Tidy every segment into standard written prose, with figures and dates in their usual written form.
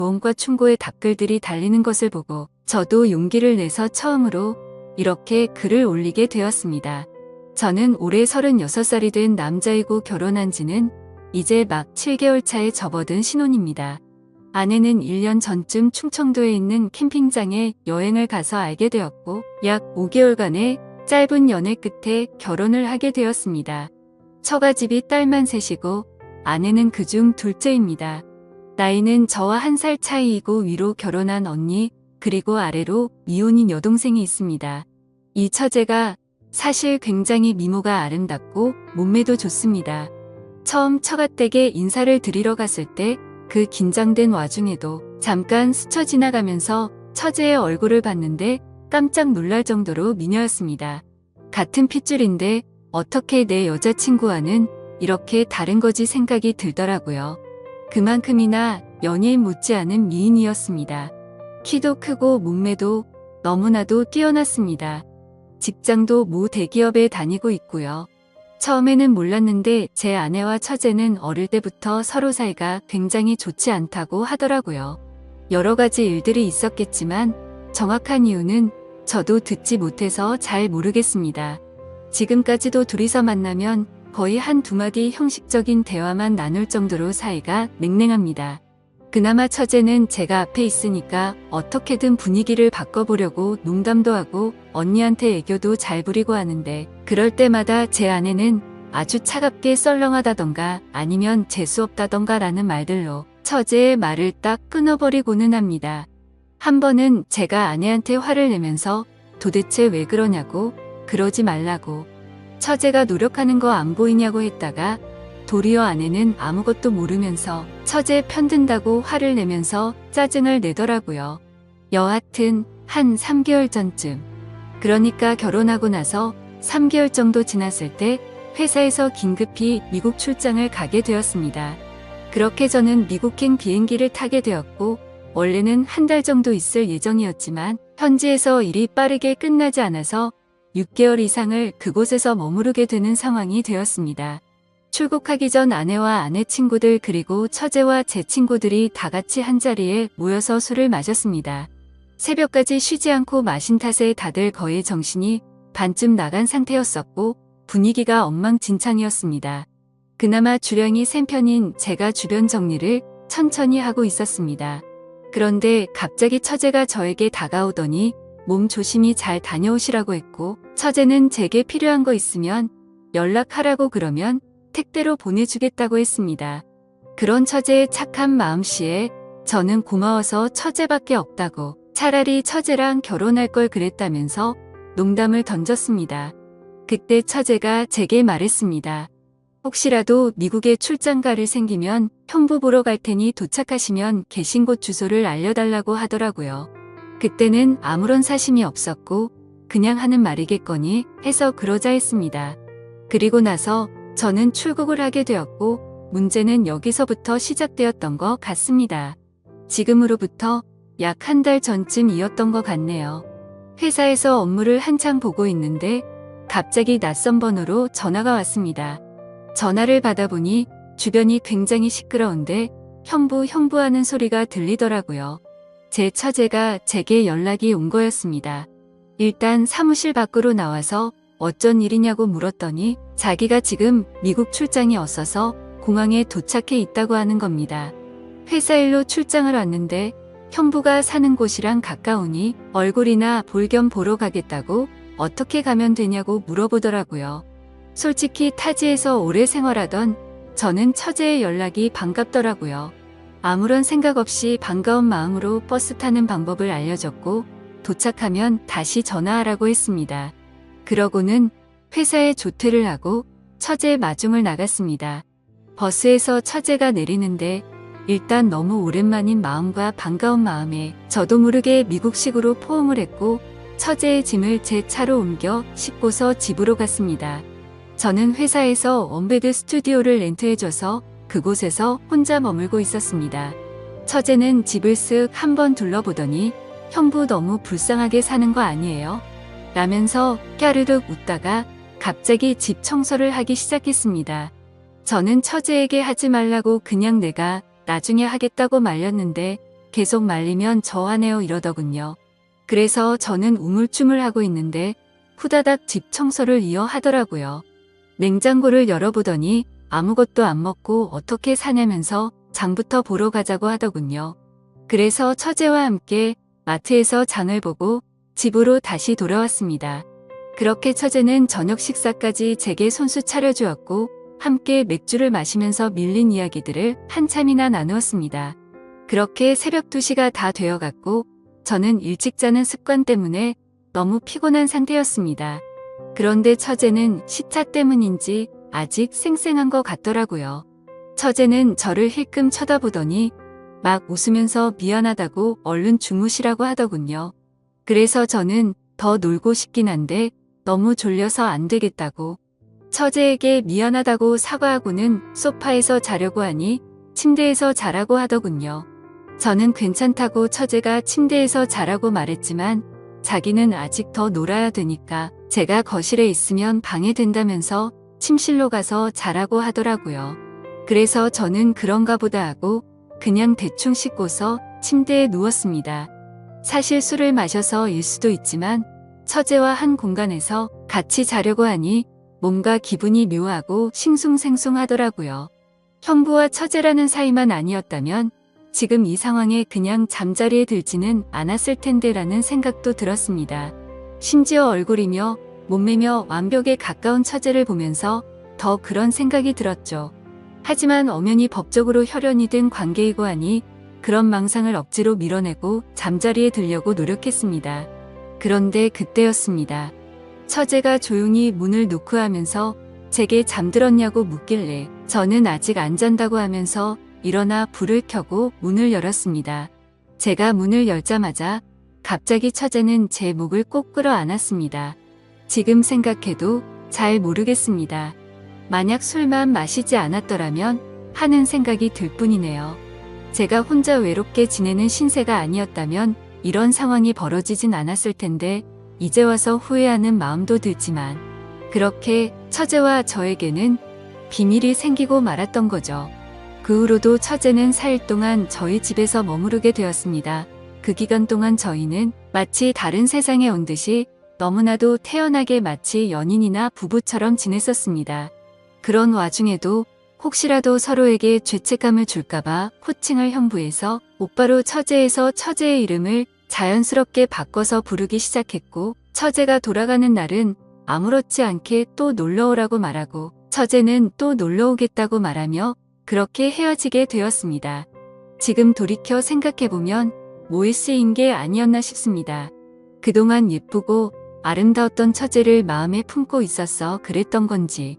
모험과 충고의 답글들이 달리는 것을 보고 저도 용기를 내서 처음으로 이렇게 글을 올리게 되었습니다. 저는 올해 36살이 된 남자이고 결혼한 지는 이제 막 7개월 차에 접어든 신혼입니다. 아내는 1년 전쯤 충청도에 있는 캠핑장에 여행을 가서 알게 되었고 약 5개월간의 짧은 연애 끝에 결혼을 하게 되었습니다. 처가집이 딸만 셋이고 아내는 그중 둘째입니다. 나이는 저와 1살 차이이고 위로 결혼한 언니 그리고 아래로 이혼인 여동생이 있습니다. 이 처제가 사실 굉장히 미모가 아름답고 몸매도 좋습니다. 처음 처가댁에 인사를 드리러 갔을 때 그 긴장된 와중에도 잠깐 스쳐 지나가면서 처제의 얼굴을 봤는데 깜짝 놀랄 정도로 미녀였습니다. 같은 핏줄인데 어떻게 내 여자친구와는 이렇게 다른 거지 생각이 들더라고요. 그만큼이나 연예인 못지않은 미인이었습니다. 키도 크고 몸매도 너무나도 뛰어났습니다. 직장도 모 대기업에 다니고 있고요. 처음에는 몰랐는데 제 아내와 처제는 어릴 때부터 서로 사이가 굉장히 좋지 않다고 하더라고요. 여러 가지 일들이 있었겠지만 정확한 이유는 저도 듣지 못해서 잘 모르겠습니다. 지금까지도 둘이서 만나면 거의 한두 마디 형식적인 대화만 나눌 정도로 사이가 냉랭합니다. 그나마 처제는 제가 앞에 있으니까 어떻게든 분위기를 바꿔보려고 농담도 하고 언니한테 애교도 잘 부리고 하는데 그럴 때마다 제 아내는 아주 차갑게 썰렁하다던가 아니면 재수없다던가 라는 말들로 처제의 말을 딱 끊어버리고는 합니다. 한 번은 제가 아내한테 화를 내면서 도대체 왜 그러냐고 그러지 말라고 처제가 노력하는 거 안 보이냐고 했다가 도리어 아내는 아무것도 모르면서 처제 편든다고 화를 내면서 짜증을 내더라고요. 여하튼 한 3개월 전쯤. 그러니까 결혼하고 나서 3개월 정도 지났을 때 회사에서 긴급히 미국 출장을 가게 되었습니다. 그렇게 저는 미국행 비행기를 타게 되었고 원래는 한 달 정도 있을 예정이었지만 현지에서 일이 빠르게 끝나지 않아서 6개월 이상을 그곳에서 머무르게 되는 상황이 되었습니다. 출국하기 전 아내와 아내 친구들 그리고 처제와 제 친구들이 다 같이 한자리에 모여서 술을 마셨습니다. 새벽까지 쉬지 않고 마신 탓에 다들 거의 정신이 반쯤 나간 상태였었고 분위기가 엉망진창이었습니다. 그나마 주량이 센 편인 제가 주변 정리를 천천히 하고 있었습니다. 그런데 갑자기 처제가 저에게 다가오더니 몸 조심히 잘 다녀오시라고 했고 처제는 제게 필요한 거 있으면 연락하라고 그러면 택배로 보내주겠다고 했습니다. 그런 처제의 착한 마음씨에 저는 고마워서 처제밖에 없다고 차라리 처제랑 결혼할 걸 그랬다면서 농담을 던졌습니다. 그때 처제가 제게 말했습니다. 혹시라도 미국에 출장 가를 생기면 형부 보러 갈 테니 도착하시면 계신 곳 주소를 알려달라고 하더라고요. 그때는 아무런 사심이 없었고 그냥 하는 말이겠거니 해서 그러자 했습니다. 그리고 나서 저는 출국을 하게 되었고 문제는 여기서부터 시작되었던 것 같습니다. 지금으로부터 약 한 달 전쯤이었던 것 같네요. 회사에서 업무를 한창 보고 있는데 갑자기 낯선 번호로 전화가 왔습니다. 전화를 받아보니 주변이 굉장히 시끄러운데 형부 하는 소리가 들리더라고요. 제 처제가 제게 연락이 온 거였습니다. 일단 사무실 밖으로 나와서 어쩐 일이냐고 물었더니 자기가 지금 미국 출장이 없어서 공항에 도착해 있다고 하는 겁니다. 회사 일로 출장을 왔는데 형부가 사는 곳이랑 가까우니 얼굴이나 볼 겸 보러 가겠다고 어떻게 가면 되냐고 물어보더라고요. 솔직히 타지에서 오래 생활하던 저는 처제의 연락이 반갑더라고요. 아무런 생각 없이 반가운 마음으로 버스 타는 방법을 알려줬고 도착하면 다시 전화하라고 했습니다. 그러고는 회사에 조퇴를 하고 처제의 마중을 나갔습니다. 버스에서 처제가 내리는데 일단 너무 오랜만인 마음과 반가운 마음에 저도 모르게 미국식으로 포옹을 했고 처제의 짐을 제 차로 옮겨 싣고서 집으로 갔습니다. 저는 회사에서 원베드 스튜디오를 렌트해줘서 그곳에서 혼자 머물고 있었습니다. 처제는 집을 쓱 한번 둘러보더니 형부 너무 불쌍하게 사는 거 아니에요? 라면서 까르륵 웃다가 갑자기 집 청소를 하기 시작했습니다. 저는 처제에게 하지 말라고 그냥 내가 나중에 하겠다고 말렸는데 계속 말리면 저 화내요 이러더군요. 그래서 저는 우물쭈물하고 있는데 후다닥 집 청소를 이어 하더라고요. 냉장고를 열어보더니 아무것도 안 먹고 어떻게 사냐면서 장부터 보러 가자고 하더군요. 그래서 처제와 함께 마트에서 장을 보고 집으로 다시 돌아왔습니다. 그렇게 처제는 저녁 식사까지 제게 손수 차려주었고 함께 맥주를 마시면서 밀린 이야기들을 한참이나 나누었습니다. 그렇게 새벽 2시가 다 되어갔고 저는 일찍 자는 습관 때문에 너무 피곤한 상태였습니다. 그런데 처제는 시차 때문인지 아직 쌩쌩한 것 같더라고요. 처제는 저를 힐끔 쳐다보더니 막 웃으면서 미안하다고 얼른 주무시라고 하더군요. 그래서 저는 더 놀고 싶긴 한데 너무 졸려서 안 되겠다고 처제에게 미안하다고 사과하고는 소파에서 자려고 하니 침대에서 자라고 하더군요. 저는 괜찮다고 처제가 침대에서 자라고 말했지만 자기는 아직 더 놀아야 되니까 제가 거실에 있으면 방해된다면서 침실로 가서 자라고 하더라고요. 그래서 저는 그런가 보다 하고 그냥 대충 씻고서 침대에 누웠습니다. 사실 술을 마셔서일 수도 있지만 처제와 한 공간에서 같이 자려고 하니 뭔가 기분이 묘하고 싱숭생숭하더라고요. 형부와 처제라는 사이만 아니었다면 지금 이 상황에 그냥 잠자리에 들지는 않았을 텐데라는 생각도 들었습니다. 심지어 얼굴이며 몸매며 완벽에 가까운 처제를 보면서 더 그런 생각이 들었죠. 하지만 엄연히 법적으로 혈연이 된 관계이고 하니 그런 망상을 억지로 밀어내고 잠자리에 들려고 노력했습니다. 그런데 그때였습니다. 처제가 조용히 문을 노크하면서 제게 잠들었냐고 묻길래 저는 아직 안 잔다고 하면서 일어나 불을 켜고 문을 열었습니다. 제가 문을 열자마자 갑자기 처제는 제 목을 꼭 끌어안았습니다. 지금 생각해도 잘 모르겠습니다. 만약 술만 마시지 않았더라면 하는 생각이 들 뿐이네요. 제가 혼자 외롭게 지내는 신세가 아니었다면 이런 상황이 벌어지진 않았을 텐데 이제 와서 후회하는 마음도 들지만 그렇게 처제와 저에게는 비밀이 생기고 말았던 거죠. 그 후로도 처제는 4일 동안 저희 집에서 머무르게 되었습니다. 그 기간 동안 저희는 마치 다른 세상에 온 듯이 너무나도 태연하게 마치 연인이나 부부처럼 지냈었습니다. 그런 와중에도 혹시라도 서로에게 죄책감을 줄까봐 호칭을 형부에서 오빠로 처제에서 처제의 이름을 자연스럽게 바꿔서 부르기 시작했고 처제가 돌아가는 날은 아무렇지 않게 또 놀러오라고 말하고 처제는 또 놀러오겠다고 말하며 그렇게 헤어지게 되었습니다. 지금 돌이켜 생각해보면 모일스인 게 아니었나 싶습니다. 그동안 예쁘고 아름다웠던 처제를 마음에 품고 있었어 그랬던 건지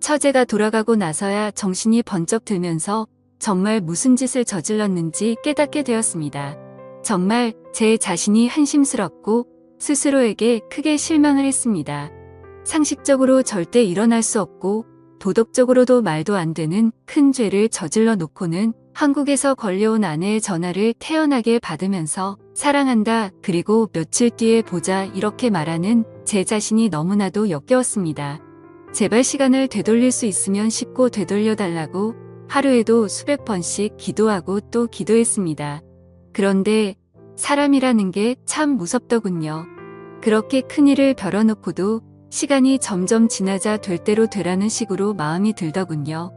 처제가 돌아가고 나서야 정신이 번쩍 들면서 정말 무슨 짓을 저질렀는지 깨닫게 되었습니다. 정말 제 자신이 한심스럽고 스스로에게 크게 실망을 했습니다. 상식적으로 절대 일어날 수 없고 도덕적으로도 말도 안 되는 큰 죄를 저질러 놓고는 한국에서 걸려온 아내의 전화를 태연하게 받으면서 사랑한다 그리고 며칠 뒤에 보자 이렇게 말하는 제 자신이 너무나도 역겨웠습니다. 제발 시간을 되돌릴 수 있으면 쉽고 되돌려달라고 하루에도 수백 번씩 기도하고 또 기도했습니다. 그런데 사람이라는 게 참 무섭더군요. 그렇게 큰일을 벌여놓고도 시간이 점점 지나자 될 대로 되라는 식으로 마음이 들더군요.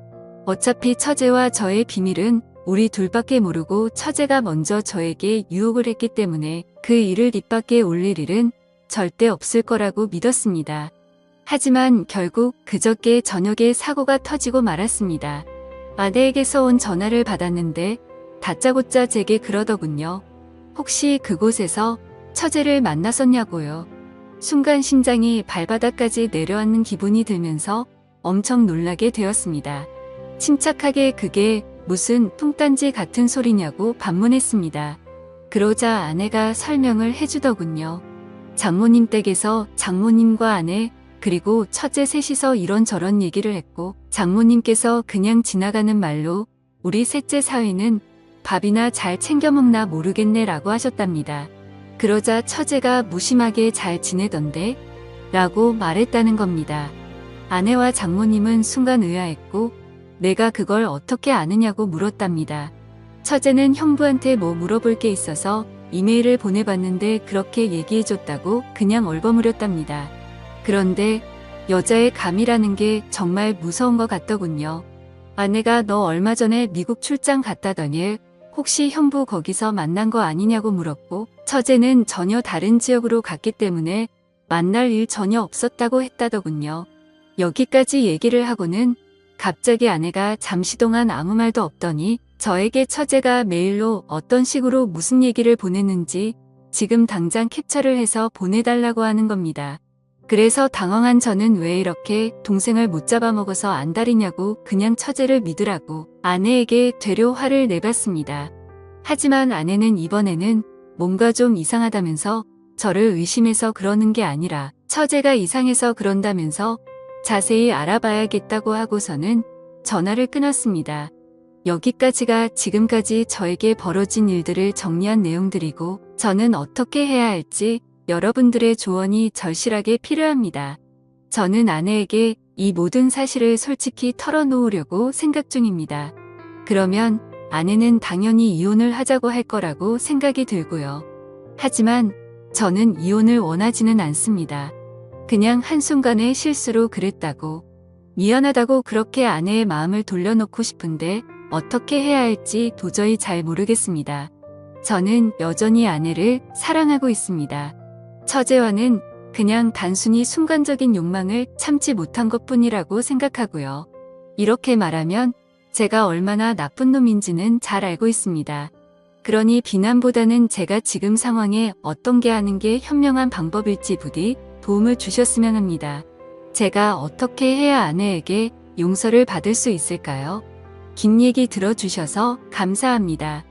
어차피 처제와 저의 비밀은 우리 둘밖에 모르고 처제가 먼저 저에게 유혹을 했기 때문에 그 일을 입 밖에 올릴 일은 절대 없을 거라고 믿었습니다. 하지만 결국 그저께 저녁에 사고가 터지고 말았습니다. 아내에게서 온 전화를 받았는데 다짜고짜 제게 그러더군요. 혹시 그곳에서 처제를 만났었냐고요. 순간 심장이 발바닥까지 내려앉는 기분이 들면서 엄청 놀라게 되었습니다. 침착하게 그게 무슨 뚱딴지 같은 소리냐고 반문했습니다. 그러자 아내가 설명을 해주더군요. 장모님 댁에서 장모님과 아내 그리고 처제 셋이서 이런저런 얘기를 했고 장모님께서 그냥 지나가는 말로 우리 셋째 사위는 밥이나 잘 챙겨 먹나 모르겠네 라고 하셨답니다. 그러자 처제가 무심하게 잘 지내던데 라고 말했다는 겁니다. 아내와 장모님은 순간 의아했고 내가 그걸 어떻게 아느냐고 물었답니다. 처제는 형부한테 뭐 물어볼 게 있어서 이메일을 보내봤는데 그렇게 얘기해줬다고 그냥 얼버무렸답니다. 그런데 여자의 감이라는 게 정말 무서운 것 같더군요. 아내가 너 얼마 전에 미국 출장 갔다더니 혹시 형부 거기서 만난 거 아니냐고 물었고, 처제는 전혀 다른 지역으로 갔기 때문에 만날 일 전혀 없었다고 했다더군요. 여기까지 얘기를 하고는 갑자기 아내가 잠시 동안 아무 말도 없더니 저에게 처제가 메일로 어떤 식으로 무슨 얘기를 보냈는지 지금 당장 캡처를 해서 보내달라고 하는 겁니다. 그래서 당황한 저는 왜 이렇게 동생을 못 잡아먹어서 안달이냐고 그냥 처제를 믿으라고 아내에게 되려 화를 내봤습니다. 하지만 아내는 이번에는 뭔가 좀 이상하다면서 저를 의심해서 그러는 게 아니라 처제가 이상해서 그런다면서 자세히 알아봐야겠다고 하고서는 전화를 끊었습니다. 여기까지가 지금까지 저에게 벌어진 일들을 정리한 내용들이고, 저는 어떻게 해야 할지 여러분들의 조언이 절실하게 필요합니다. 저는 아내에게 이 모든 사실을 솔직히 털어놓으려고 생각 중입니다. 그러면 아내는 당연히 이혼을 하자고 할 거라고 생각이 들고요. 하지만 저는 이혼을 원하지는 않습니다. 그냥 한순간의 실수로 그랬다고, 미안하다고 그렇게 아내의 마음을 돌려놓고 싶은데 어떻게 해야 할지 도저히 잘 모르겠습니다. 저는 여전히 아내를 사랑하고 있습니다. 처제와는 그냥 단순히 순간적인 욕망을 참지 못한 것뿐이라고 생각하고요. 이렇게 말하면 제가 얼마나 나쁜 놈인지는 잘 알고 있습니다. 그러니 비난보다는 제가 지금 상황에 어떤 게 하는 게 현명한 방법일지 부디 도움을 주셨으면 합니다. 제가 어떻게 해야 아내에게 용서를 받을 수 있을까요? 긴 얘기 들어주셔서 감사합니다.